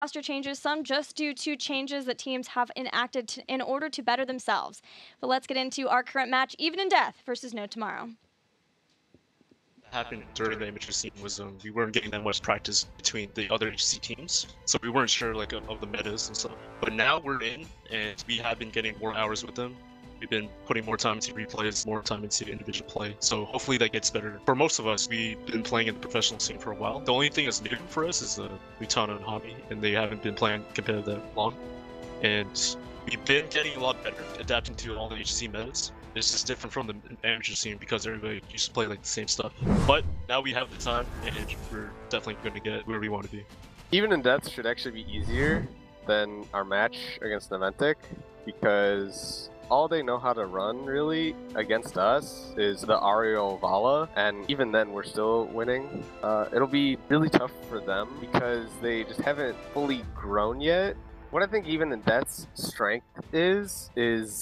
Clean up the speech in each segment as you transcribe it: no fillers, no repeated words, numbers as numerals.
roster changes, some just due to changes that teams have enacted in order to better themselves. But let's get into our current match, Even in Death versus No Tomorrow. Happened during the amateur scene was we weren't getting that much practice between the other HGC teams, so we weren't sure like of the metas and stuff. But now we're in, and we have been getting more hours with them. We've been putting more time into replays, more time into individual play. So hopefully that gets better. For most of us, we've been playing in the professional scene for a while. The only thing that's new for us is Lutana and Hobby, and they haven't been playing competitive that long. And we've been getting a lot better, adapting to all the HGC metas. It's just different from the amateur scene because everybody used to play like the same stuff. But now we have the time, and we're definitely going to get where we want to be. Even in Death should actually be easier than our match against Naventic, because all they know how to run really against us is the Ario Vala, and even then we're still winning. It'll be really tough for them because they just haven't fully grown yet. What I think Even in Death's strength is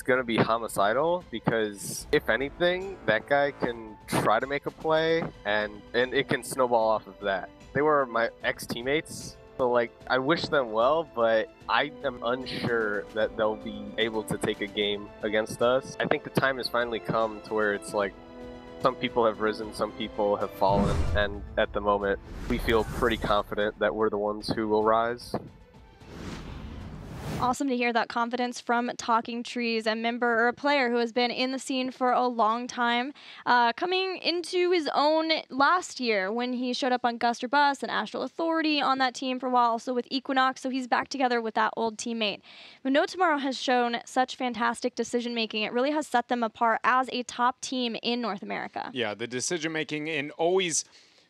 going to be homicidal, because if anything, that guy can try to make a play, and it can snowball off of that. They were my ex-teammates, so like, I wish them well, but I am unsure that they'll be able to take a game against us. I think the time has finally come to where it's like, some people have risen, some people have fallen, and at the moment, we feel pretty confident that we're the ones who will rise. Awesome to hear that confidence from Talking Trees, a member or a player who has been in the scene for a long time, coming into his own last year when he showed up on Guster Bus and Astral Authority on that team for a while, also with Equinox, so he's back together with that old teammate. But No Tomorrow has shown such fantastic decision-making. It really has set them apart as a top team in North America. Yeah, the decision-making and always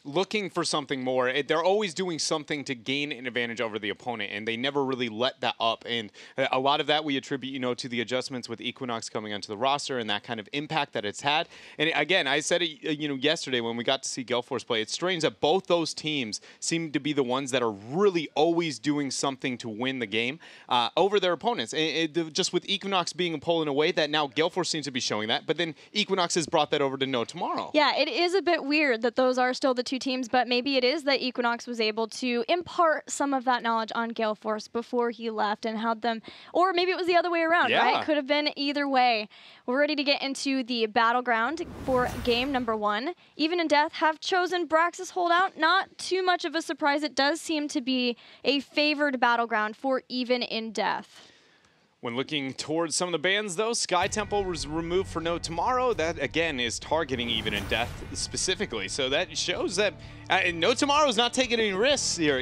looking for something more. They're always doing something to gain an advantage over the opponent, and they never really let that up. And a lot of that we attribute, to the adjustments with Equinox coming onto the roster and that kind of impact that it's had. And again, I said it, yesterday when we got to see Galeforce play. It's strange that both those teams seem to be the ones that are really always doing something to win the game over their opponents. Just with Equinox being a pulling away, that now Galeforce seems to be showing that. But then Equinox has brought that over to No Tomorrow. Yeah, it is a bit weird that those are still the two teams, but maybe it is that Equinox was able to impart some of that knowledge on Galeforce before he left and had them, or maybe it was the other way around, right? Could have been either way. We're ready to get into the battleground for game number 1. Even in Death have chosen Braxis Holdout. Not too much of a surprise. It does seem to be a favored battleground for Even in Death. When looking towards some of the bans, though, Sky Temple was removed for No Tomorrow. That, again, is targeting Even in Death specifically. So that shows that No Tomorrow is not taking any risks here.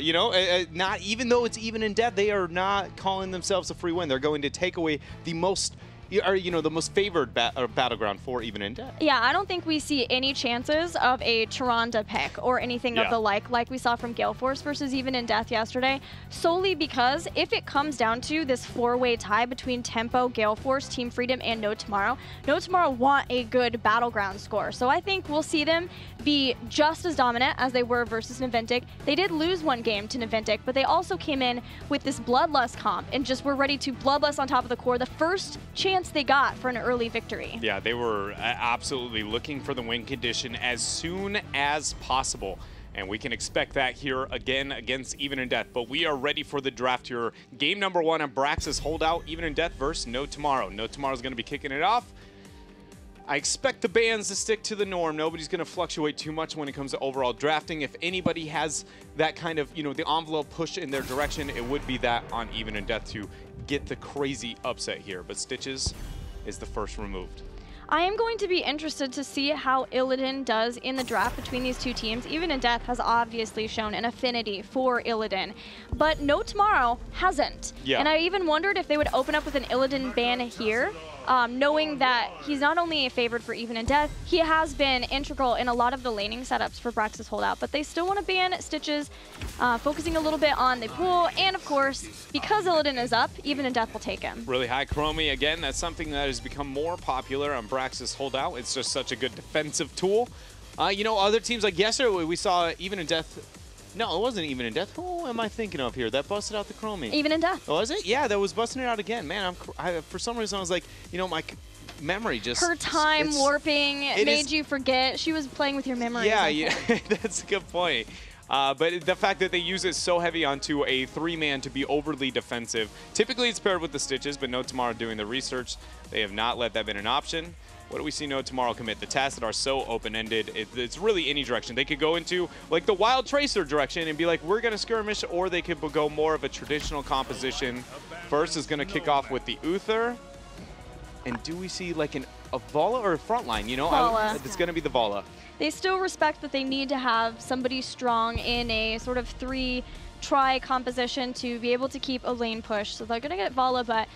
Not even though it's Even in Death, they are not calling themselves a free win. They're going to take away the most the most favored battleground for Even in Death. Yeah, I don't think we see any chances of a Tyrande pick or anything of the like we saw from Galeforce versus Even in Death yesterday, solely because if it comes down to this 4-way tie between Tempo, Galeforce, Team Freedom, and No Tomorrow want a good battleground score. So I think we'll see them be just as dominant as they were versus Naventic. They did lose one game to Naventic, but they also came in with this Bloodlust comp and just were ready to Bloodlust on top of the core. The first chance they got for an early victory. Yeah, they were absolutely looking for the win condition as soon as possible. And we can expect that here again against Even in Death. But we are ready for the draft here. Game number 1 on Braxis Holdout, Even in Death versus No Tomorrow. No Tomorrow is going to be kicking it off. I expect the bans to stick to the norm. Nobody's going to fluctuate too much when it comes to overall drafting. If anybody has that kind of, the envelope push in their direction, it would be that on Even in Death to get the crazy upset here. But Stitches is the first removed. I am going to be interested to see how Illidan does in the draft between these two teams. Even in Death has obviously shown an affinity for Illidan, but No Tomorrow hasn't. Yeah. And I even wondered if they would open up with an Illidan ban here, knowing that he's not only a favorite for Even in Death, he has been integral in a lot of the laning setups for Braxis Holdout, but they still want to ban Stitches, focusing a little bit on the pool, and of course, because Illidan is up, Even in Death will take him. Really high Chromie, again, that's something that has become more popular on Braxis Holdout. It's just such a good defensive tool. Other teams, like yesterday, we saw Even in Death. No, it wasn't Even in Death. Who am I thinking of here? That busted out the Chromie. Even in Death. Oh, was it? Yeah, that was busting it out again. Man, for some reason I was like, my memory just... Her time warping made you forget. She was playing with your memories. Yeah, that's a good point. But the fact that they use it so heavy onto a 3-man to be overly defensive. Typically, it's paired with the Stitches, but No Tomorrow doing the research. They have not let that been an option. What do we see No Tomorrow commit? The tasks that are so open-ended. It's really any direction. They could go into like the Wild Tracer direction and be like, we're going to skirmish, or they could go more of a traditional composition. First is going to kick off with the Uther. And do we see like a Vala or a frontline? You know, Vala. It's going to be the Vala. They still respect that they need to have somebody strong in a sort of 3-try composition to be able to keep a lane push. So they're going to get Vala, but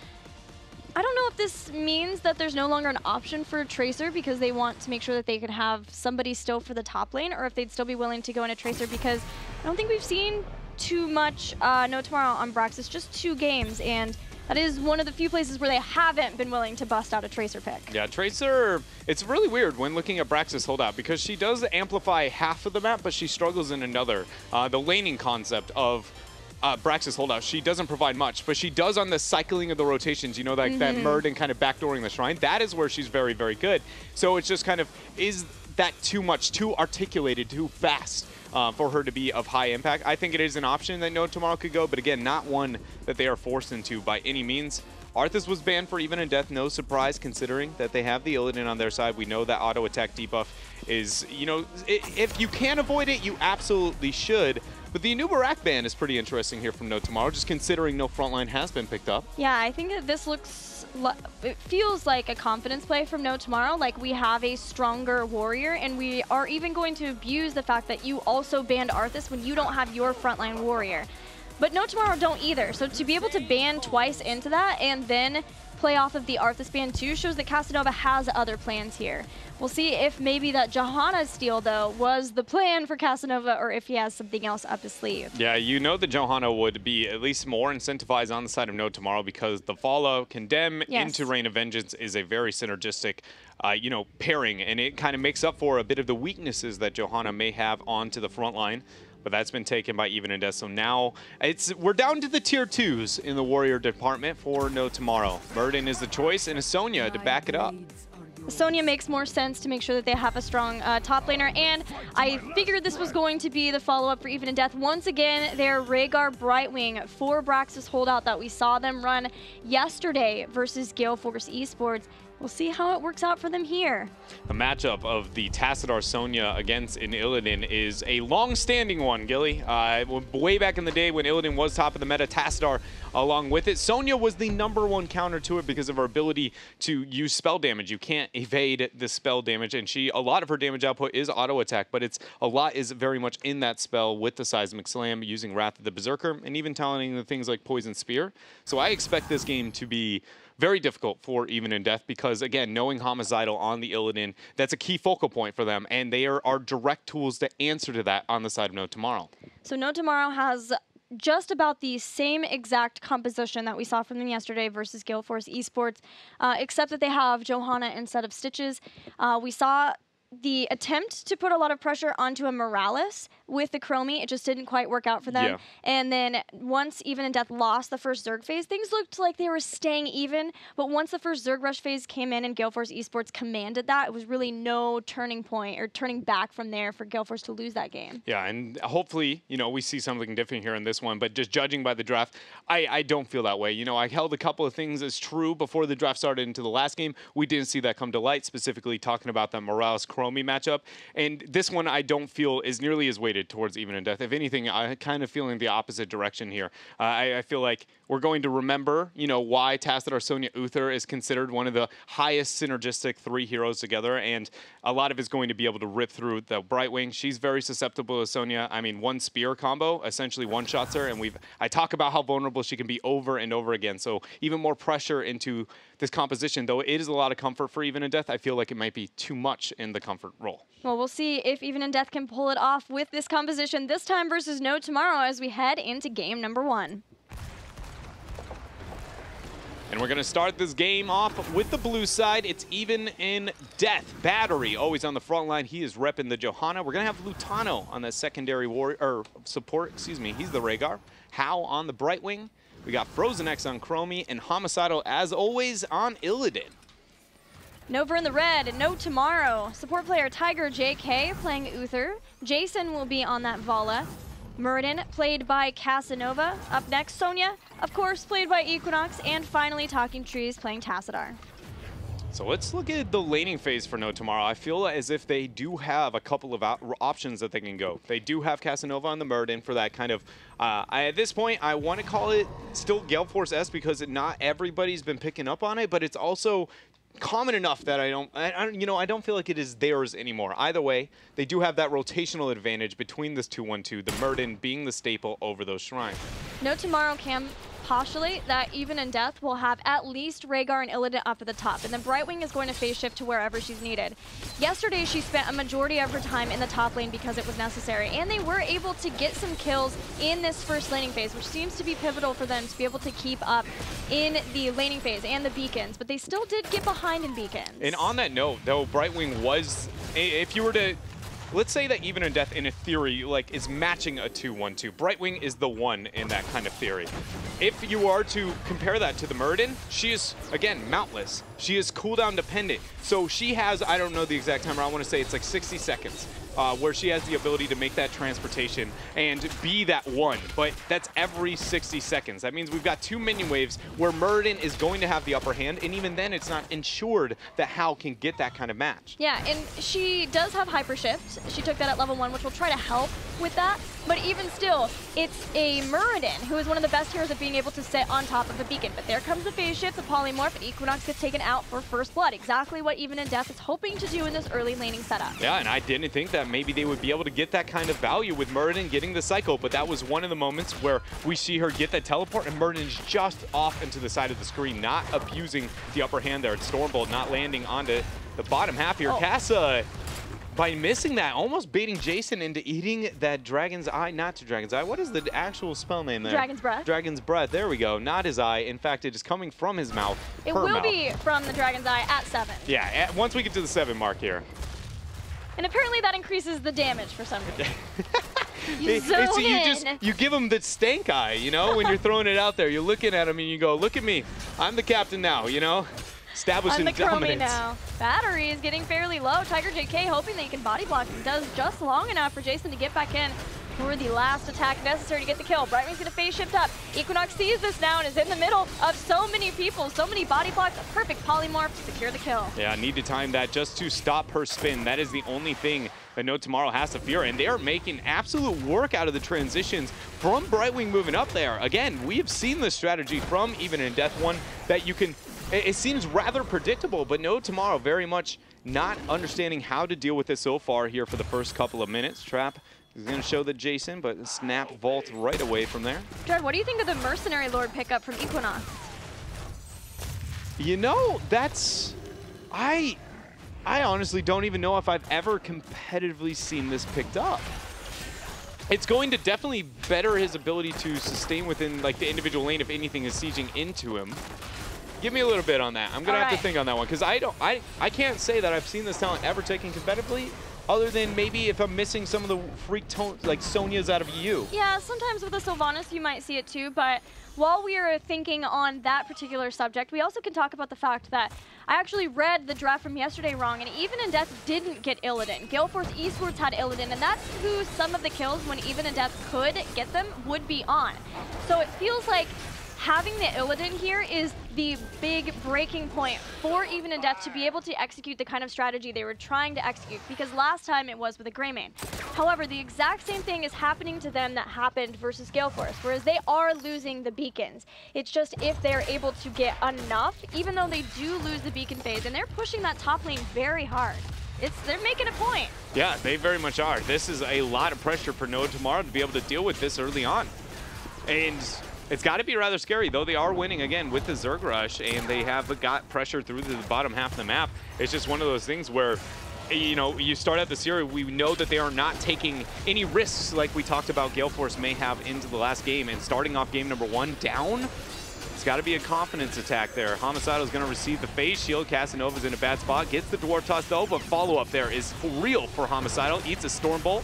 I don't know if this means that there's no longer an option for a Tracer because they want to make sure that they could have somebody still for the top lane, or if they'd still be willing to go in a Tracer, because I don't think we've seen too much No Tomorrow on Braxis, just 2 games, and that is one of the few places where they haven't been willing to bust out a Tracer pick. Yeah, Tracer, it's really weird when looking at Braxis holdout because she does amplify half of the map, but she struggles in another. The laning concept of Braxis holdout, she doesn't provide much, but she does on the cycling of the rotations, you know, like that Murd and kind of backdooring the shrine. That is where she's very, very good. So it's just kind of, is that too much, too articulated, too fast? For her to be of high impact. I think it is an option that No Tomorrow could go, but again, not one that they are forced into by any means. Arthas was banned for Even in Death, no surprise considering that they have the Illidan on their side. We know that auto attack debuff is, you know, if you can avoid it, you absolutely should. But the Anubarak ban is pretty interesting here from No Tomorrow, just considering no frontline has been picked up. Yeah, I think that this looks, it feels like a confidence play from No Tomorrow. Like, we have a stronger warrior, and we are even going to abuse the fact that you also banned Arthas when you don't have your frontline warrior. But No Tomorrow don't either, so to be able to ban twice into that and then play off of the Arthas ban too shows that Casanova has other plans here. We'll see if maybe that Johanna steal, though, was the plan for Casanova, or if he has something else up his sleeve. Yeah, you know that Johanna would be at least more incentivized on the side of No Tomorrow because the follow, Condemn into Reign of Vengeance is a very synergistic, you know, pairing, and it kind of makes up for a bit of the weaknesses that Johanna may have onto the front line. But that's been taken by Even in Death. So now we're down to the tier 2s in the warrior department for No Tomorrow. Burden is the choice, and a Sonya to back it up. Sonya makes more sense to make sure that they have a strong top laner, and I figured this was going to be the follow-up for Even in Death. Once again, their Rhaegar Brightwing for Braxis holdout that we saw them run yesterday versus Gale Force Esports. We'll see how it works out for them here. The matchup of the Tassadar Sonya against an Illidan is a long-standing one, Gilly. Way back in the day when Illidan was top of the meta, Tassadar along with it. Sonya was the #1 counter to it because of her ability to use spell damage. You can't evade the spell damage, and a lot of her damage output is auto attack, but a lot is very much in that spell with the Seismic Slam, using Wrath of the Berserker, and even talenting the things like Poison Spear. So I expect this game to be very difficult for Even in Death because, again, knowing Homicidal on the Illidan, that's a key focal point for them, and they are direct tools to answer to that on the side of No Tomorrow. So No Tomorrow has just about the same exact composition that we saw from them yesterday versus Gale Force Esports, except that they have Johanna instead of Stitches. We saw the attempt to put a lot of pressure onto a Morales with the Chromie. It just didn't quite work out for them. Yeah. And then once Even in Death lost the first Zerg phase, things looked like they were staying even. But once the first Zerg Rush phase came in and Gale Force Esports commanded that, it was really no turning point or turning back from there for Gale Force to lose that game. Yeah, and hopefully, you know, we see something different here in this one. But just judging by the draft, I don't feel that way. You know, I held a couple of things as true before the draft started into the last game. We didn't see that come to light, specifically talking about that Morales Chromie matchup. And this one I don't feel is nearly as weighted towards Even in Death. If anything, I'm kind of feeling the opposite direction here. I feel like we're going to remember, you know, why Tassadar Sonya Uther is considered one of the highest synergistic 3 heroes together, and a lot of it's going to be able to rip through the Brightwing. She's very susceptible to Sonya. I mean, one spear combo essentially one-shots her, and I talk about how vulnerable she can be over and over again. So even more pressure into this composition, though it is a lot of comfort for Even in Death. I feel like it might be too much in the comfort role. Well, we'll see if Even in Death can pull it off with this composition this time versus No Tomorrow as we head into game number 1. And we're going to start this game off with the blue side. It's Even in Death. Battery always on the front line. He is repping the Johanna. We're going to have Lutano on that secondary support. Excuse me. He's the Rhaegar. How on the Brightwing. We got Frozen X on Chromie and Homicidal, as always, on Illidan. Nova in the red, No Tomorrow. Support player Tiger JK playing Uther. Jason will be on that Vala. Muradin, played by Casanova. Up next, Sonya, of course, played by Equinox. And finally, Talking Trees, playing Tassadar. So let's look at the laning phase for No Tomorrow. I feel as if they do have a couple of options that they can go. They do have Casanova on the Muradin for that kind of... at this point, I want to call it still Gale Force S because not everybody's been picking up on it, but it's also common enough that I don't feel like it is theirs anymore. Either way, they do have that rotational advantage between this 2-1-2, the Muradin being the staple over those shrines. No Tomorrow can postulate that even in death will have at least Rhaegar and Illidan up at the top, and then Brightwing is going to phase shift to wherever she's needed. Yesterday, she spent a majority of her time in the top lane because it was necessary, and they were able to get some kills in this first laning phase, which seems to be pivotal for them to be able to keep up in the laning phase and the beacons, but they still did get behind in beacons. And on that note, though, Brightwing was, if you were to, let's say that even in death, in a theory, like, is matching a 2-1-2. Brightwing is the one in that kind of theory. If you are to compare that to the Muradin, she is, again, mountless. She is cooldown dependent. So she has, I don't know the exact timer, I want to say it's like 60 seconds. Where she has the ability to make that transportation and be that one, but that's every 60 seconds. That means we've got 2 minion waves where Muradin is going to have the upper hand, and even then it's not ensured that Hal can get that kind of match. Yeah, and she does have Hyper Shift. She took that at level 1, which will try to help with that, but even still, it's a Muradin who is one of the best heroes at being able to sit on top of a beacon. But there comes the phase shift, the polymorph, and Equinox gets taken out for first blood. Exactly what Even in Death is hoping to do in this early laning setup. Yeah, and I didn't think that maybe they would be able to get that kind of value with Muradin getting the Psycho, but that was one of the moments where we see her get that teleport, and Muradin's just off into the side of the screen, not abusing the upper hand there. Stormbolt not landing onto the bottom half here. Casa, by missing that, almost baiting Jason into eating that Dragon's Eye. Not to Dragon's Eye. What is the actual spell name there? Dragon's Breath. Dragon's Breath. There we go. Not his eye. In fact, it is coming from his mouth. It will be from the Dragon's Eye at 7. Yeah, once we get to the 7 mark here. And apparently that increases the damage for some reason. You give him the stank eye, you know, when you're throwing it out there. You're looking at him and you go, look at me. I'm the captain now, you know? Establishing dominance. Now. Battery is getting fairly low. Tiger JK hoping that he can body block. He does just long enough for Jason to get back in for the last attack necessary to get the kill. Brightwing's going to phase shift up. Equinox sees this now and is in the middle of so many people, so many body blocks. A perfect polymorph to secure the kill. Yeah, need to time that just to stop her spin. That is the only thing that No Tomorrow has to fear, and they are making absolute work out of the transitions from Brightwing moving up there. Again, we have seen this strategy from Even in Death 1 that you can... It seems rather predictable, but No Tomorrow very much not understanding how to deal with it so far here for the first couple of minutes. Trap is going to show the Jason, but snap vault right away from there. Jared, what do you think of the Mercenary Lord pickup from Equinox? You know, that's... I honestly don't even know if I've ever competitively seen this picked up. It's going to definitely better his ability to sustain within like the individual lane if anything is sieging into him. Give me a little bit on that. I'm gonna have to think on that one because I can't say that I've seen this talent ever taken competitively, other than maybe if I'm missing some of the freak tones like Sonya's out of EU. Yeah, sometimes with the Sylvanas you might see it too, but while we are thinking on that particular subject, we also can talk about the fact that I actually read the draft from yesterday wrong, and Even in Death didn't get Illidan. Gale Force Esports had Illidan, and that's who some of the kills when Even in Death could get them would be on. So it feels like having the Illidan here is the big breaking point for Even in Death to be able to execute the kind of strategy they were trying to execute, because last time it was with a Greymane. However, the exact same thing is happening to them that happened versus Gale Force, whereas they are losing the beacons. It's just if they're able to get enough, even though they do lose the beacon phase, and they're pushing that top lane very hard. They're making a point. Yeah, they very much are. This is a lot of pressure for No Tomorrow to be able to deal with this early on. And it's got to be rather scary, though they are winning again with the Zerg Rush, and they have got pressure through the bottom half of the map. It's just one of those things where, you know, you start out the series, we know that they are not taking any risks like we talked about Gale Force may have into the last game, and starting off game number 1 down, it's got to be a confidence attack there. Homicidal is going to receive the phase shield. Casanova's in a bad spot, gets the Dwarf Toss though, but follow-up there is real for Homicidal, eats a Stormbolt.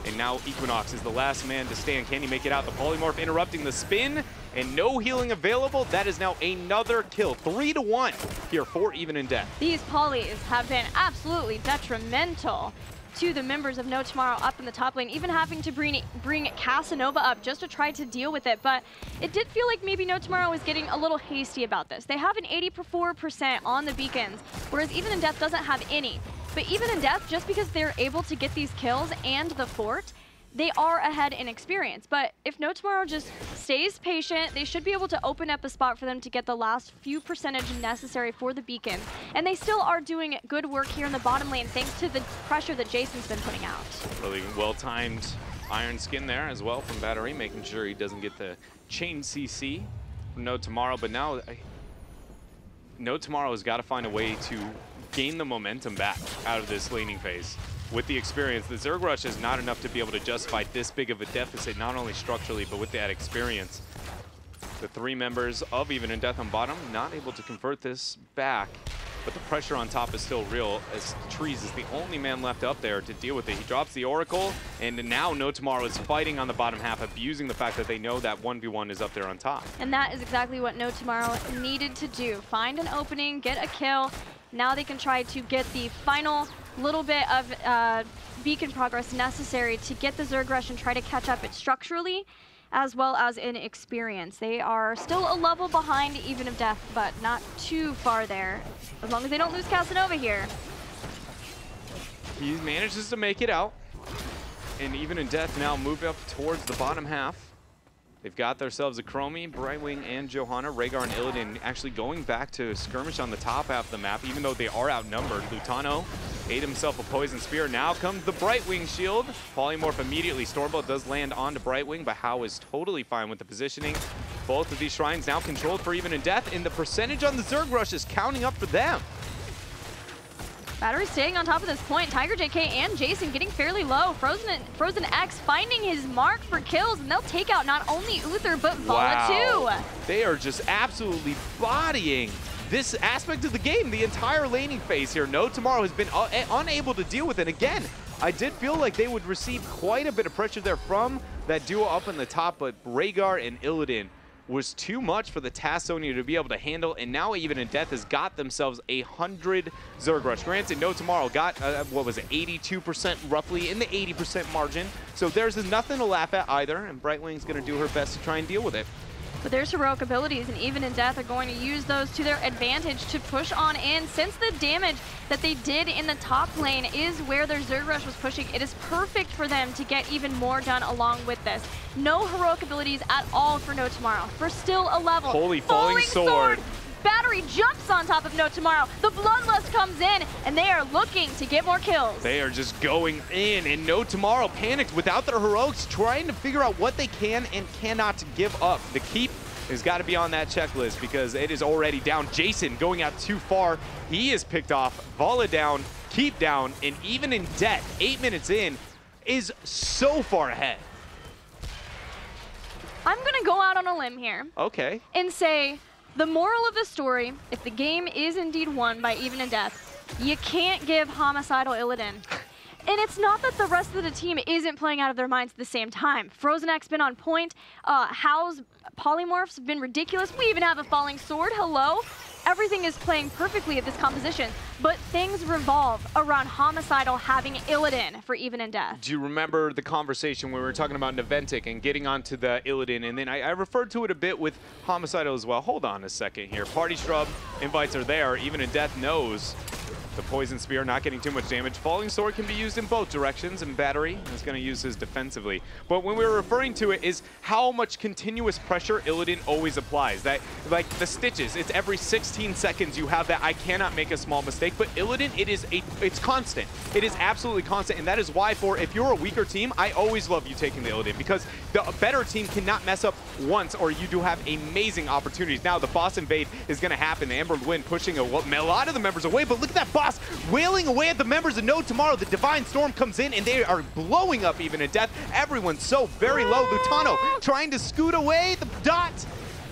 And now Equinox is the last man to stand. Can he make it out? The polymorph interrupting the spin, and no healing available. That is now another kill. 3-1 here for Even in Death. These polys have been absolutely detrimental. to the members of No Tomorrow up in the top lane, even having to bring Casanova up just to try to deal with it. But it did feel like maybe No Tomorrow was getting a little hasty about this. They have an 84% on the beacons, whereas Even in Death doesn't have any. But Even in Death, just because they're able to get these kills and the fort, they are ahead in experience. But if No Tomorrow just stays patient, they should be able to open up a spot for them to get the last few percentage necessary for the beacon. And they still are doing good work here in the bottom lane thanks to the pressure that Jason's been putting out. Really well-timed Iron Skin there as well from Battery, making sure he doesn't get the chain CC from No Tomorrow. But now No Tomorrow has got to find a way to gain the momentum back out of this laning phase. With the experience, the Zerg Rush is not enough to be able to justify this big of a deficit, not only structurally, but with that experience. The three members of Even in Death on bottom, not able to convert this back, but the pressure on top is still real, as Trees is the only man left up there to deal with it. He drops the Oracle, and now No Tomorrow is fighting on the bottom half, abusing the fact that they know that 1v1 is up there on top. And that is exactly what No Tomorrow needed to do. Find an opening, get a kill. Now they can try to get the final little bit of beacon progress necessary to get the Zerg Rush and try to catch up it structurally as well as in experience. They are still a level behind Even of Death, but not too far there, as long as they don't lose Casanova here. He manages to make it out, and Even in Death now move up towards the bottom half. They've got themselves a Chromie, Brightwing, and Johanna. Rhaegar and Illidan actually going back to skirmish on the top half of the map, even though they are outnumbered. Lutano ate himself a Poison Spear. Now comes the Brightwing shield. Polymorph immediately. Stormbolt does land onto Brightwing, but Hao is totally fine with the positioning. Both of these shrines now controlled for Even in Death, and the percentage on the Zerg Rush is counting up for them. Battery staying on top of this point. Tiger JK and Jason getting fairly low. Frozen X finding his mark for kills, and they'll take out not only Uther, but Vala too. They are just absolutely bodying this aspect of the game, the entire laning phase here. No Tomorrow has been unable to deal with it. Again, I did feel like they would receive quite a bit of pressure there from that duo up in the top, but Rhaegar and Illidan was too much for the Tassonia to be able to handle, and now Even in Death has got themselves 100 Zerg Rush. Granted, No Tomorrow got, what was it, 82% roughly, in the 80% margin, so there's nothing to laugh at either, and Brightwing's going to do her best to try and deal with it. But there's heroic abilities, and Even in Death are going to use those to their advantage to push on in. Since the damage that they did in the top lane is where their Zerg Rush was pushing, it is perfect for them to get even more done along with this. No heroic abilities at all for No Tomorrow. For still a level. Holy falling sword. Battery jumps on top of No Tomorrow. The Bloodlust comes in, and they are looking to get more kills. They are just going in, and No Tomorrow panicked without their heroics, trying to figure out what they can and cannot give up. The keep has got to be on that checklist because it is already down. Jason going out too far. He is picked off. Vala down, keep down, and Even in Death, 8 minutes in, is so far ahead. I'm going to go out on a limb here. Okay. And say, the moral of the story, if the game is indeed won by Even in Death, you can't give Homicidal Illidan. And it's not that the rest of the team isn't playing out of their minds at the same time. Frozen X been on point. Hao's polymorphs been ridiculous. We even have a falling sword. Hello. Everything is playing perfectly at this composition, but things revolve around Homicidal having Illidan for Even in Death. Do you remember the conversation where we were talking about Naventic and getting onto the Illidan, and then I referred to it a bit with Homicidal as well. Hold on a second here. Party Shrub invites are there. Even in Death knows the Poison Spear not getting too much damage. Falling Sword can be used in both directions, and Battery is going to use his defensively. But when we were referring to it is how much continuous pressure Illidan always applies. That, like the stitches, it's every 16 seconds you have that I cannot make a small mistake, but Illidan, it's constant. It is absolutely constant, and that is why if you're a weaker team, I always love you taking the Illidan, because the better team cannot mess up once, or you do have amazing opportunities. Now, the boss invade is going to happen. The Amber Wind pushing a lot of the members away, but look at that boss wailing away at the members of No Tomorrow. The Divine Storm comes in, and they are blowing up Even in Death. Everyone's so very low. Lutano trying to scoot away. The dot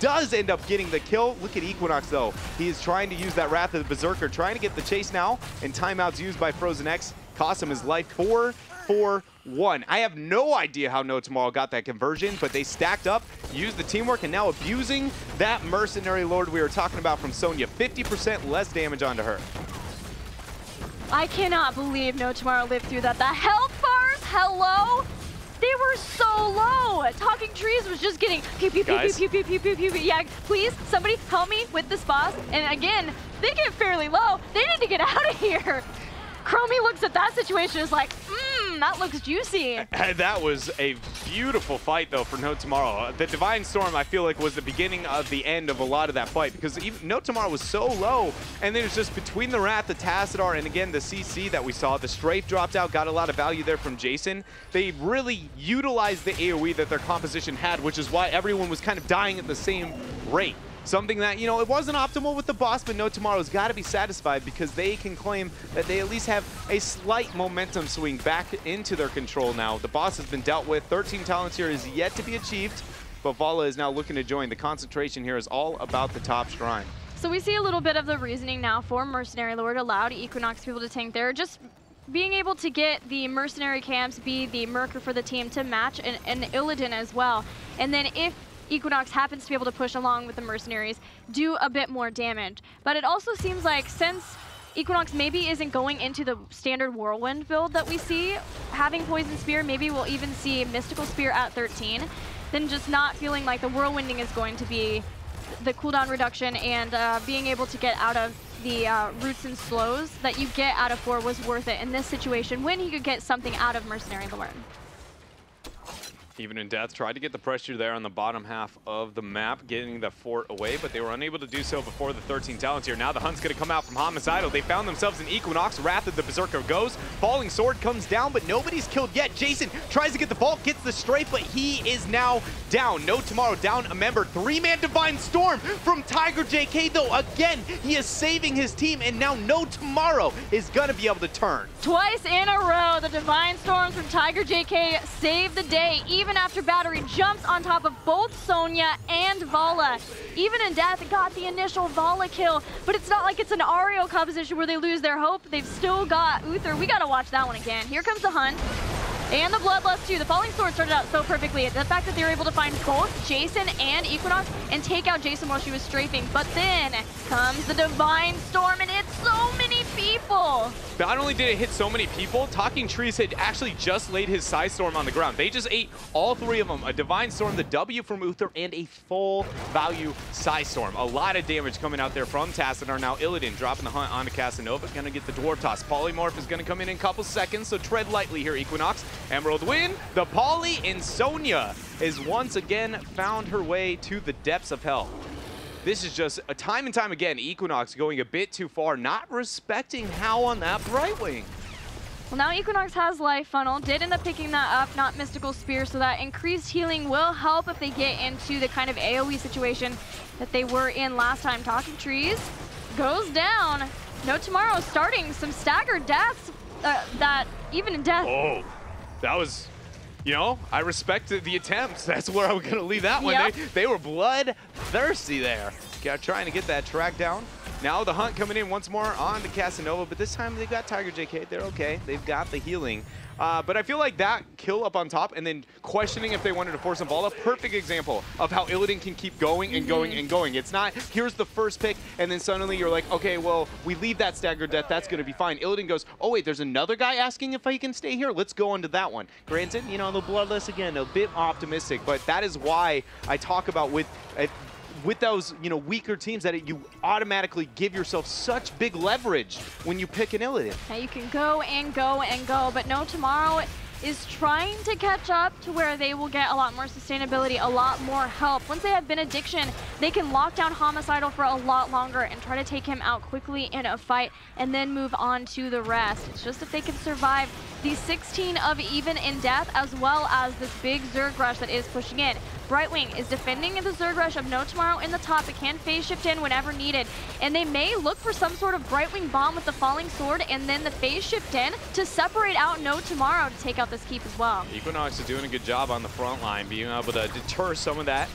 does end up getting the kill. Look at Equinox, though. He is trying to use that Wrath of the Berserker, trying to get the chase now, and timeouts used by Frozen X. Cost him his life. 4-4-1. I have no idea how No Tomorrow got that conversion, but they stacked up, used the teamwork, and now abusing that Mercenary Lord we were talking about from Sonya. 50% less damage onto her. I cannot believe No Tomorrow lived through that. The health bars, hello? They were so low. Talking Trees was just getting pew, pew, pew, pew, pew, pew, pew, pew, pew, pew. Yeah, please, somebody help me with this boss. And again, they get fairly low. They need to get out of here. Chromie looks at that situation and is like, that looks juicy. That was a beautiful fight, though, for No Tomorrow. The Divine Storm, I feel like, was the beginning of the end of a lot of that fight, because even No Tomorrow was so low, and then it was just between the Wrath, the Tassadar, and again, the CC that we saw. The Strafe dropped out, got a lot of value there from Jason. They really utilized the AoE that their composition had, which is why everyone was kind of dying at the same rate. Something that, you know, it wasn't optimal with the boss, but No Tomorrow's got to be satisfied because they can claim that they at least have a slight momentum swing back into their control now. The boss has been dealt with. 13 talents here is yet to be achieved, but Vala is now looking to join. The concentration here is all about the top shrine. So we see a little bit of the reasoning now for Mercenary Lord, allowed Equinox to be able to tank there. Just being able to get the Mercenary camps, be the Merker for the team to match an Illidan as well. And then if Equinox happens to be able to push along with the Mercenaries, do a bit more damage. But it also seems like since Equinox maybe isn't going into the standard Whirlwind build that we see, having Poison Spear, maybe we'll even see Mystical Spear at 13, then just not feeling like the Whirlwinding is going to be the cooldown reduction and being able to get out of the roots and slows that you get out of 4 was worth it in this situation when he could get something out of Mercenary Lord. Even in Death tried to get the pressure there on the bottom half of the map, getting the fort away, but they were unable to do so before the 13 talents here. Now the hunt's going to come out from Homicidal. They found themselves in Equinox. Wrath of the Berserker goes. Falling Sword comes down, but nobody's killed yet. Jason tries to get the vault, gets the strafe, but he is now down. No Tomorrow down a member. 3-man Divine Storm from Tiger JK, though. Again, he is saving his team, and now No Tomorrow is going to be able to turn. Twice in a row, the Divine Storms from Tiger JK save the day. Even after Battery jumps on top of both Sonya and Vala. Even in Death, got the initial Vala kill, but it's not like it's an Ario composition where they lose their hope. They've still got Uther. We gotta watch that one again. Here comes the Hunt. And the Bloodlust too. The Falling Sword started out so perfectly. The fact that they were able to find both Jason and Equinox and take out Jason while she was strafing. But then comes the Divine Storm and it's so many people. Not only did it hit so many people, Talking Trees had actually just laid his Psy Storm on the ground. They just ate all 3 of them. A Divine Storm, the W from Uther, and a full value Psy Storm. A lot of damage coming out there from Tassadar. Now Illidan dropping the Hunt onto Casanova. Gonna get the Dwarf Toss. Polymorph is gonna come in a couple seconds, so tread lightly here, Equinox. Emerald win. The Poly and Sonya is once again found her way to the depths of hell. This is just a time and time again, Equinox going a bit too far, not respecting Hal on that Brightwing. Well, now Equinox has Life Funnel, did end up picking that up, not Mystical Spear, so that increased healing will help if they get into the kind of AoE situation that they were in last time. Talking Trees goes down. No Tomorrow starting some staggered deaths that even in Death. Oh, that was... You know, I respect the attempts. That's where I'm going to leave that one. Yep. They were bloodthirsty there. Trying to get that track down. Now the Hunt coming in once more on to Casanova, but this time they've got Tiger JK. They're okay. They've got the healing. But I feel like that kill up on top and then questioning if they wanted to force a ball, a perfect example of how Illidan can keep going and going and going. It's not, here's the first pick, and then suddenly you're like, okay, well, we leave that staggered death. That's going to be fine. Illidan goes, oh, wait, there's another guy asking if he can stay here. Let's go into that one. Granted, you know, the Bloodless, again, a bit optimistic, but that is why I talk about with those, you know, weaker teams that you automatically give yourself such big leverage when you pick an Illidan. Now you can go and go and go, but No Tomorrow is trying to catch up to where they will get a lot more sustainability, a lot more help. Once they have Benediction, they can lock down Homicidal for a lot longer and try to take him out quickly in a fight and then move on to the rest. It's just if they can survive the 16 of even in Death as well as this big Zerg rush that is pushing in. Brightwing is defending the Zerg rush of No Tomorrow in the top. It can phase shift in whenever needed. And they may look for some sort of Brightwing bomb with the Falling Sword and then the phase shift in to separate out No Tomorrow to take out this keep as well. Equinox is doing a good job on the front line, being able to deter some of that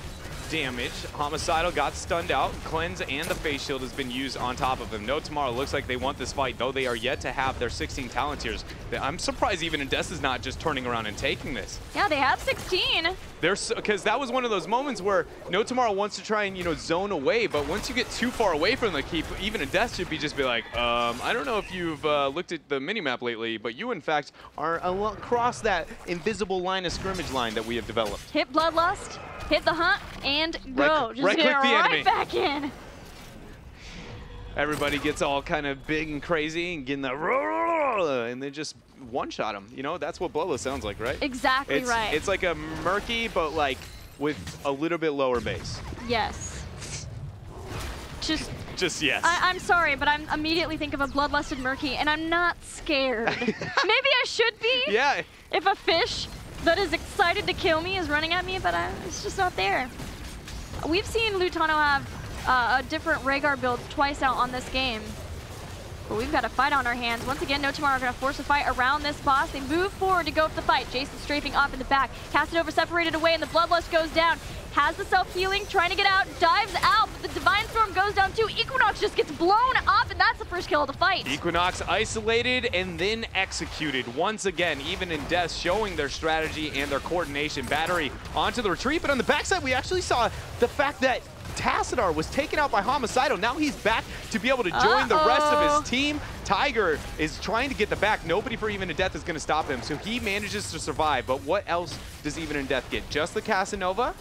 damage. Homicidal got stunned out. Cleanse and the face shield has been used on top of him. No Tomorrow looks like they want this fight, though they are yet to have their 16 Talontiers. I'm surprised even Indes is not just turning around and taking this. Yeah, they have 16. Because that was one of those moments where No Tomorrow wants to try and, zone away, but once you get too far away from the keep, even Indes should be like, I don't know if you've looked at the minimap lately, but you, in fact, are across that invisible line of scrimmage line that we have developed. Hit Bloodlust, hit the hunt, and go. Just right-click get the right enemy. back in. Everybody gets all kind of big and crazy and getting that, and they just one-shot him. That's what Bloodlust sounds like, right? Exactly right. It's like a Murky, but like with a little bit lower base. Yes. Just yes. I'm sorry, but I'm immediately think of a bloodlusted Murky, and I'm not scared. Maybe I should be. Yeah. If a fish that is excited to kill me is running at me, but it's just not there. We've seen Lutano have a different Rhaegar build twice out on this game. But we've got a fight on our hands. Once again, No Tomorrow are going to force a fight around this boss. They move forward to go for the fight. Jason strafing off in the back. Cast it over, separated away, and the Bloodlust goes down. Has the self-healing, trying to get out, dives out, but the Divine Storm goes down too. Equinox just gets blown up, and that's the first kill of the fight. Equinox isolated and then executed. Once again, even in death, showing their strategy and their coordination. Battery onto the retreat, but on the backside, we actually saw the fact that Tassadar was taken out by Homicidal. Now he's back to be able to join the rest of his team. Tiger is trying to get the back. Nobody for Even in Death is going to stop him, so he manages to survive. But what else does Even in Death get? Just the Casanova?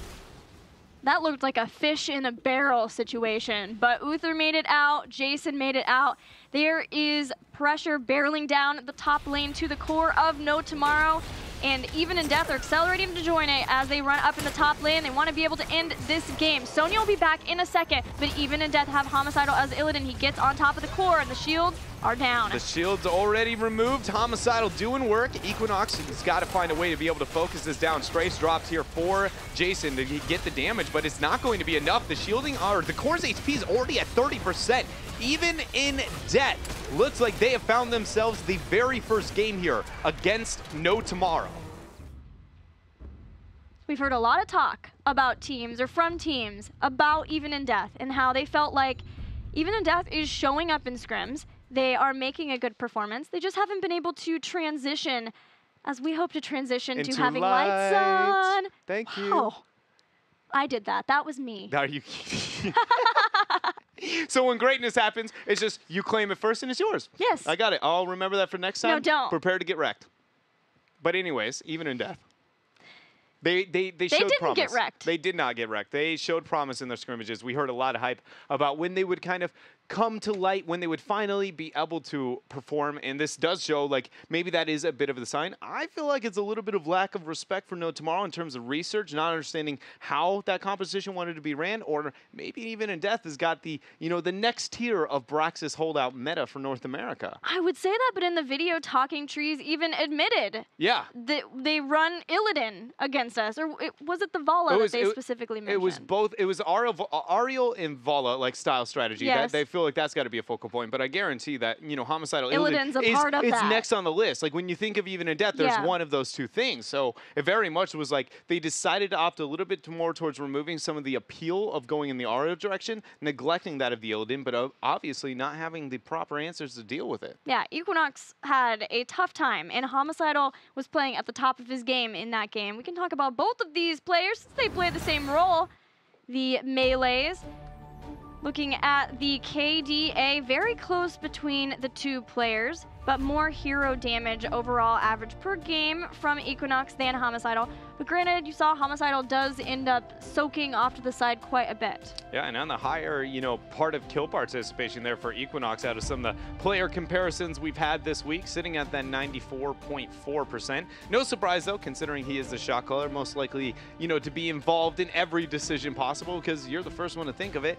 That looked like a fish in a barrel situation, but Uther made it out, Jason made it out. There is pressure barreling down the top lane to the core of No Tomorrow, and Even in Death are accelerating to join it as they run up in the top lane. They want to be able to end this game. Sonya will be back in a second, but Even in Death have Homicidal as Illidan. He gets on top of the core, and the shields are down. The shield's already removed. Homicidal doing work. Equinox has got to find a way to be able to focus this down. Strafe dropped here for Jason to get the damage, but it's not going to be enough. The shielding, or the core's HP is already at 30%. Even in Death, looks like they have found themselves the very first game here against No Tomorrow. We've heard a lot of talk about teams, or from teams, about Even in Death, and how they felt like Even in Death is showing up in scrims. They are making a good performance. They just haven't been able to transition as we hope to transition into to having lights on. Thank you. Oh, I did that. That was me. Are you So when greatness happens, it's just you claim it first and it's yours. Yes. I got it. I'll remember that for next time. No, don't. Prepare to get wrecked. But anyways, Even in Death. They showed didn't promise. get wrecked. They did not get wrecked. They showed promise in their scrimmages. We heard a lot of hype about when they would kind of come to light, when they would finally be able to perform, and this does show like maybe that is a bit of a sign. I feel like it's a little bit of lack of respect for No Tomorrow in terms of research, not understanding how that composition wanted to be ran, or maybe Even in Death has got the the next tier of Braxis holdout meta for North America. I would say that, but in the video, Talking Trees even admitted that they run Illidan against us, or was it the Vala that they specifically mentioned? It was both. It was Ariel and Vala like style strategy. Yes. They feel like that's got to be a focal point, but I guarantee that Homicidal Illidan's a part of it's that. next on the list. Like when you think of Even in Death, there's one of those two things. So it very much was like they decided to opt a little bit more towards removing some of the appeal of going in the Ariel direction, neglecting that of the Illidan, but obviously not having the proper answers to deal with it. Yeah, Equinox had a tough time, and Homicidal was playing at the top of his game in that game. We can talk about both of these players since they play the same role. The Melees. Looking at the KDA, very close between the two players, but more hero damage overall average per game from Equinox than Homicidal. But granted, you saw Homicidal does end up soaking off to the side quite a bit. Yeah, and on the higher, part of kill participation there for Equinox out of some of the player comparisons we've had this week, sitting at that 94.4%. No surprise, though, considering he is the shot caller, most likely, to be involved in every decision possible because you're the first one to think of it.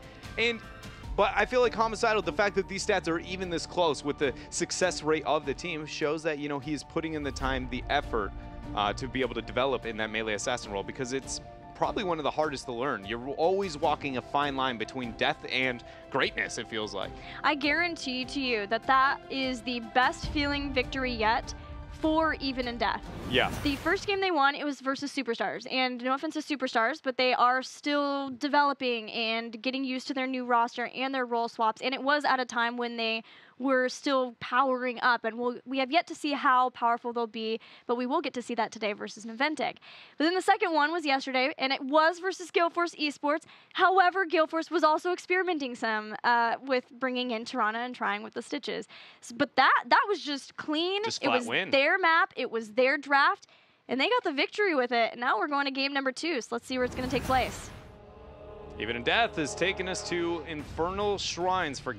But I feel like Homicidal, the fact that these stats are even this close with the success rate of the team shows that, he is putting in the time, the effort to be able to develop in that melee assassin role because it's probably one of the hardest to learn. You're always walking a fine line between death and greatness, it feels like. I guarantee to you that that is the best feeling victory yet for Even in Death. Yeah. The first game they won, it was versus Superstars. And no offense to Superstars, but they are still developing and getting used to their new roster and their role swaps. And it was at a time when they were still powering up. And we have yet to see how powerful they'll be, but we will get to see that today versus Naventic. But then the second one was yesterday, and it was versus Galeforce Esports. However, Galeforce was also experimenting some with bringing in Tirana and trying with the Stitches. But that was just clean. Just it flat was win. their map. It was their draft. And they got the victory with it. Now we're going to game number 2, so let's see where it's going to take place. Even in Death is taking us to Infernal Shrines for